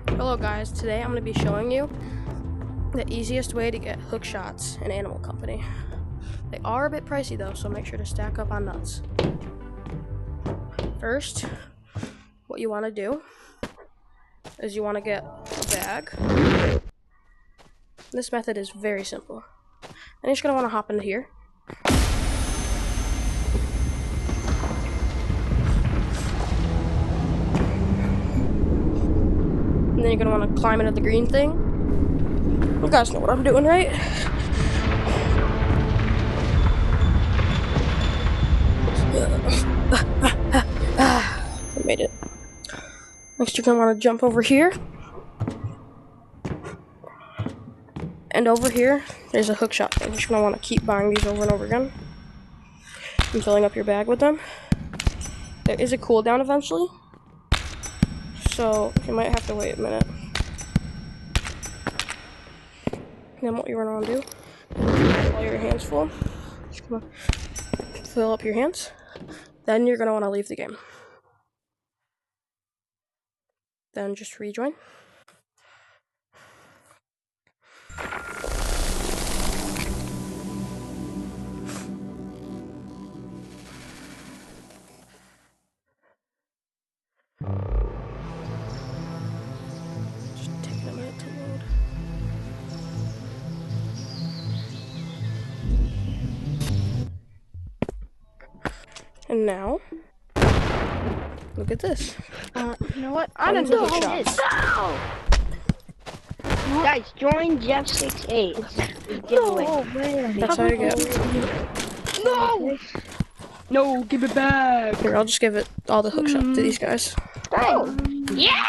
Hello guys, today I'm going to be showing you the easiest way to get hook shots in Animal Company. They are a bit pricey though, so make sure to stack up on nuts. First, what you want to do is you want to get a bag. This method is very simple. And you're just going to want to hop into here. And then you're going to want to climb into the green thing. You guys know what I'm doing, right? I made it. Next, you're going to want to jump over here. And over here, there's a hook shot thing. You're just going to want to keep buying these over and over again. And filling up your bag with them. There is a cooldown eventually. So, you might have to wait a minute. And then what you're going to want to do, while your hands full, just going to fill up your hands. Then you're going to want to leave the game. Then just rejoin. Just taking a minute to load. And now, look at this. You know what? I don't know what it is. Guys, join Jeff68. It's a giveaway. That's how you get. No! No, give it back. Here, I'll just give it all the hook shot to these guys. Oh. Yeah!